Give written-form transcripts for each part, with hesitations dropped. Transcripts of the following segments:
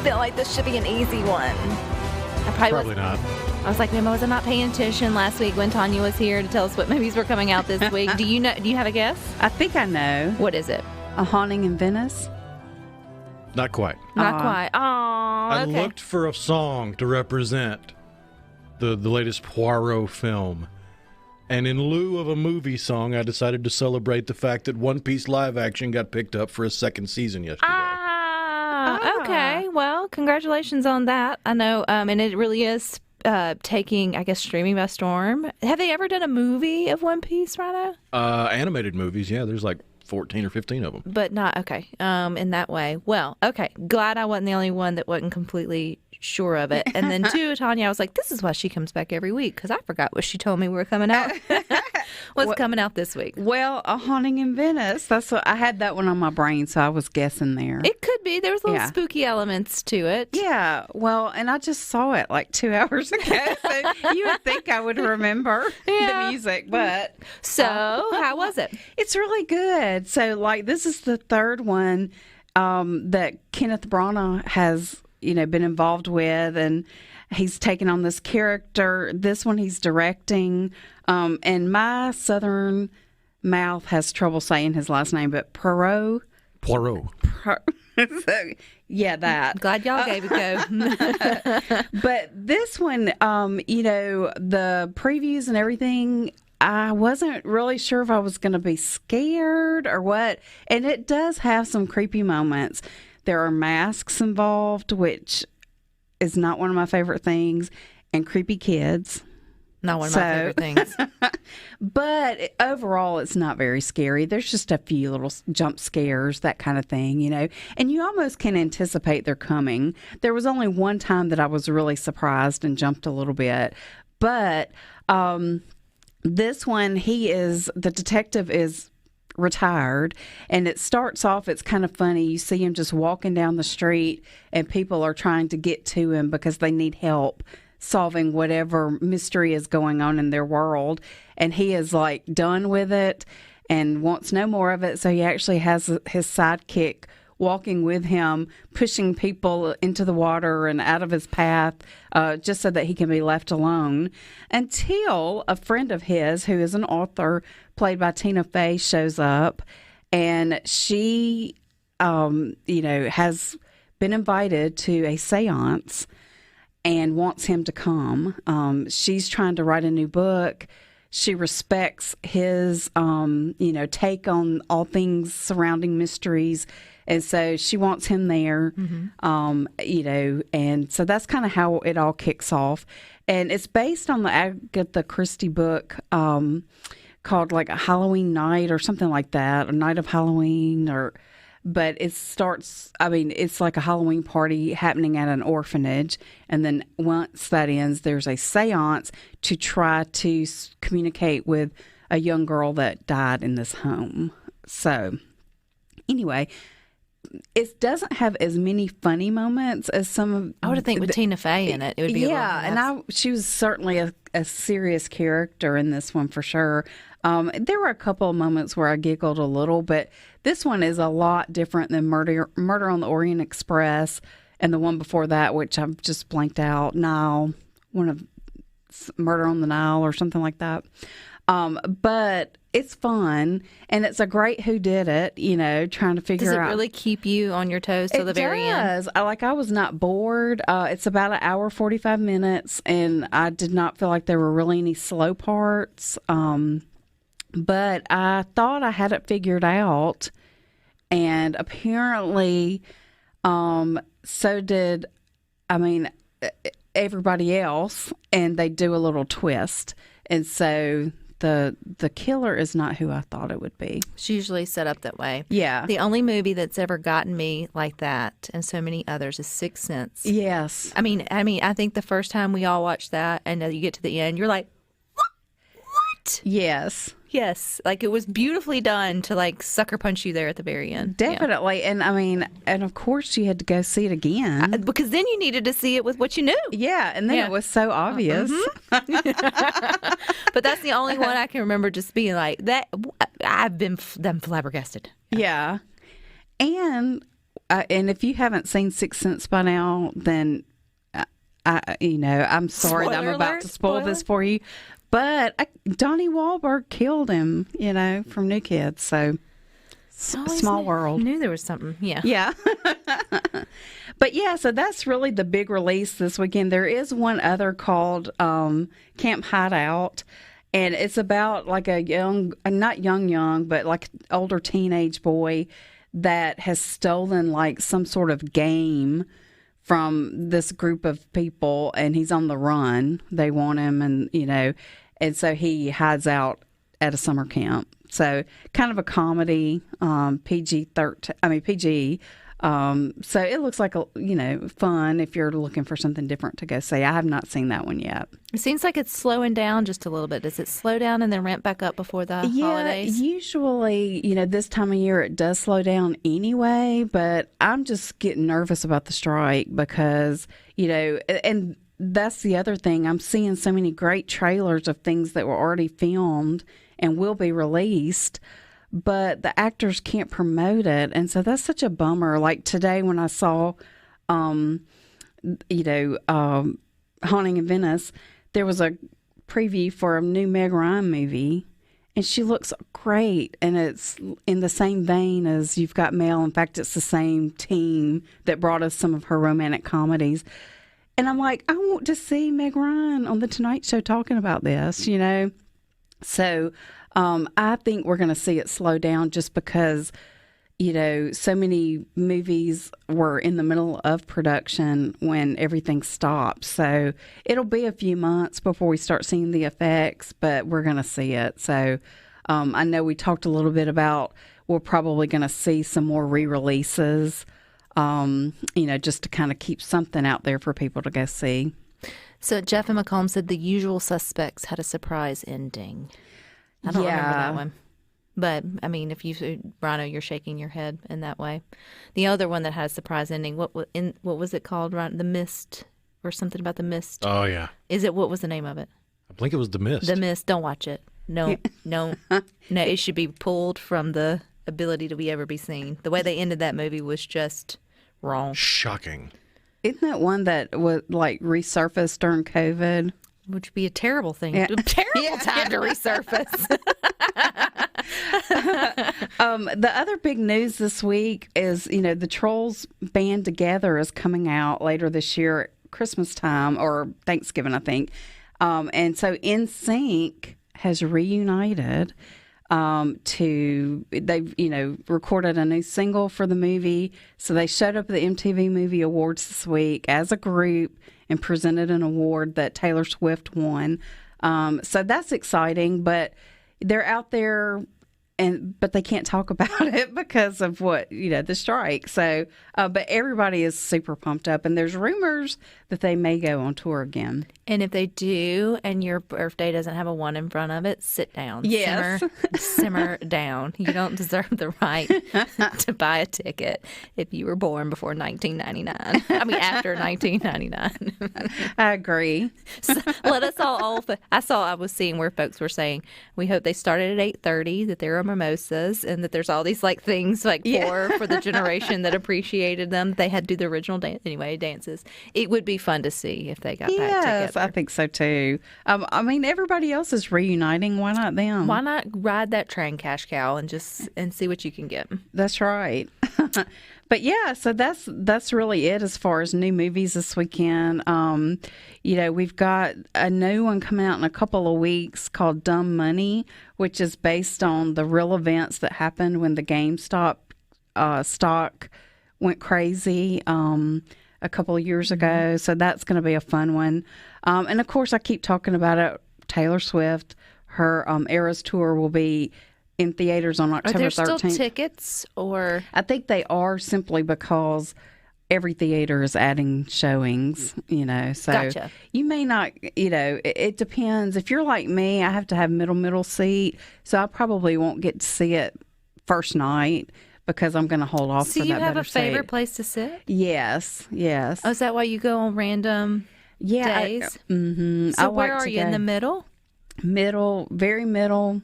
feel like this should be an easy one. Probably not. I was like, maybe I was not paying attention last week when Tanya was here to tell us what movies were coming out this week. Do you have a guess? I think I know. What is it? A Haunting in Venice? Not quite. Not quite. Oh, I okay. looked for a song to represent the latest Poirot film. And in lieu of a movie song, I decided to celebrate the fact that One Piece live action got picked up for a second season yesterday. Okay. Well, congratulations on that. I know, and it really is taking, I guess, streaming by storm. Have they ever done a movie of One Piece, Rhino? Animated movies, yeah. There's like 14 or 15 of them. But not, okay, in that way. Well, okay. Glad I wasn't the only one that wasn't completely sure of it. And then, too, Tanya, I was like, this is why she comes back every week, because I forgot what she told me we were coming out. What's coming out this week? Well, A Haunting in Venice. That's what, I had that one on my brain, so I was guessing there. It could be. There was little spooky elements to it. Yeah. Well, and I just saw it like 2 hours ago, so you would think I would remember the music, but... So, how was it? It's really good. So, like, this is the third one that Kenneth Branagh has, been involved with, and he's taken on this character. This one he's directing, and my southern mouth has trouble saying his last name, but Poirot. So, yeah, that. Glad y'all gave it a go. But this one, the previews and everything, I wasn't really sure if I was going to be scared or what. And it does have some creepy moments. There are masks involved, which is not one of my favorite things, and creepy kids. Not one of my favorite things. But overall, it's not very scary. There's just a few little jump scares, that kind of thing, And you almost can anticipate they're coming. There was only one time that I was really surprised and jumped a little bit. But this one, the detective is retired, and it starts off, it's kind of funny. You see him just walking down the street, and people are trying to get to him because they need help solving whatever mystery is going on in their world, and he is like done with it and wants no more of it. So he actually has his sidekick walking with him, pushing people into the water and out of his path, just so that he can be left alone, until a friend of his, who is an author played by Tina Fey, shows up, and she has been invited to a seance and wants him to come. She's trying to write a new book. She respects his, take on all things surrounding mysteries. And so she wants him there, and so that's kind of how it all kicks off. And it's based on the Agatha Christie book called like a Halloween Night or something like that, a Night of Halloween, but it starts, it's like a Halloween party happening at an orphanage. And then once that ends, there's a seance to try to communicate with a young girl that died in this home. So anyway, it doesn't have as many funny moments as some of... I would think with Tina Fey in it would be she was certainly a serious character in this one for sure. There were a couple of moments where I giggled a little, but this one is a lot different than Murder on the Orient Express and the one before that, which I've just blanked out. One of Murder on the Nile or something like that. But it's fun, and it's a great whodunit, trying to figure out. Does it really keep you on your toes till the very end? It does. I was not bored. It's about an hour, 45 minutes, and I did not feel like there were really any slow parts. But I thought I had it figured out, and apparently so did, everybody else, and they do a little twist. And so the killer is not who I thought it would be. It's usually set up that way. Yeah. The only movie that's ever gotten me like that, and so many others, is Sixth Sense. Yes. I think the first time we all watched that, and you get to the end, you're like, what? Yes. Yes. Like, it was beautifully done to, like, sucker punch you there at the very end. Definitely. Yeah. And of course you had to go see it again. Because then you needed to see it with what you knew. Yeah. And then it was so obvious. But that's the only one I can remember just being like, that. I've been flabbergasted. Yeah. And and if you haven't seen Sixth Sense by now, then I'm sorry that I'm about to spoil this for you. But Donnie Wahlberg killed him, from New Kids. So small world. Knew there was something. Yeah. Yeah. But yeah, so that's really the big release this weekend. There is one other called Camp Hideout. And it's about like a not young, but like older teenage boy that has stolen like some sort of game from this group of people, and he's on the run. They want him, and so he hides out at a summer camp. So kind of a comedy, PG. So it looks like fun if you're looking for something different to go see. I have not seen that one yet. It seems like it's slowing down just a little bit. Does it slow down and then ramp back up before the holidays? Usually, this time of year it does slow down anyway, but I'm just getting nervous about the strike because, and that's the other thing. I'm seeing so many great trailers of things that were already filmed and will be released, but the actors can't promote it. And so that's such a bummer. Like today when I saw, Haunting in Venice, there was a preview for a new Meg Ryan movie, and she looks great. And it's in the same vein as You've Got Mail. In fact, it's the same team that brought us some of her romantic comedies. And I'm like, I want to see Meg Ryan on The Tonight Show talking about this, So I think we're going to see it slow down just because, so many movies were in the middle of production when everything stopped. So it'll be a few months before we start seeing the effects, but we're going to see it. So I know we talked a little bit about we're probably going to see some more re-releases, just to kind of keep something out there for people to go see. So Jeff and McComb said The Usual Suspects had a surprise ending. I don't remember that one. But, I mean, if Rhino, you're shaking your head in that way. The other one that had a surprise ending, what was it called, Rhino? The Mist, or something about the Mist? Oh, yeah. What was the name of it? I think it was The Mist. The Mist. Don't watch it. No. It should be pulled from the ability to ever be seen. The way they ended that movie was just wrong. Shocking. Isn't that one that was like resurfaced during COVID? Which would be a terrible thing. Yeah. A terrible time to resurface. The other big news this week is, the Trolls Band Together is coming out later this year at Christmas time or Thanksgiving, I think. And so NSYNC has reunited they've recorded a new single for the movie. So they showed up at the MTV Movie Awards this week as a group and presented an award that Taylor Swift won. So that's exciting, but they're out there but they can't talk about it because of the strike. So, but everybody is super pumped up, and there's rumors that they may go on tour again. And if they do, and your birthday doesn't have a 1 in front of it, sit down. Yes. Simmer down. You don't deserve the right to buy a ticket if you were born before 1999. I mean, after 1999. I agree. So let us all. I was seeing where folks were saying we hope they started at 8:30, that there are mimosas, and that there's all these things for the generation that appreciated them. They had to do the original dances. It would be fun to see if they got back together. Yes, I think so too. I mean, everybody else is reuniting. Why not them? Why not ride that train, cash cow, and see what you can get? That's right. But yeah, so that's really it as far as new movies this weekend. We've got a new one coming out in a couple of weeks called Dumb Money, which is based on the real events that happened when the GameStop stock went crazy a couple of years ago. So that's going to be a fun one. And of course, I keep talking about it. Taylor Swift, her Eras tour will be in theaters on October 13th. Are there still tickets, or? I think they are, simply because every theater is adding showings, so gotcha. You may not, it depends. If you're like me, I have to have middle seat, so I probably won't get to see it first night because I'm going to hold off for that better seat. So you have a favorite place to sit? Yes. Oh, is that why you go on random days? So where are you, in the middle? Middle, very middle,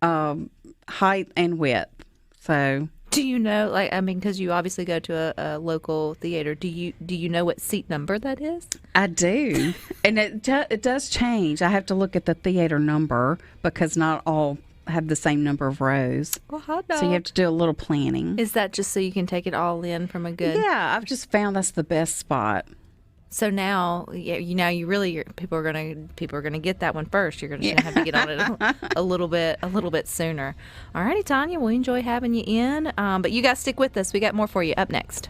height and width. So Do you know, like, I mean, because you obviously go to a local theater. Do you know what seat number that is? I do, and it does change. I have to look at the theater number because not all have the same number of rows. Well, hot dog. So you have to do a little planning. Is that just so you can take it all in from a good? Yeah, I've just found that's the best spot. So now, people are gonna get that one first. You're gonna have to get on it a little bit sooner. All righty, Tanya, we enjoy having you in, but you guys stick with us. We got more for you up next.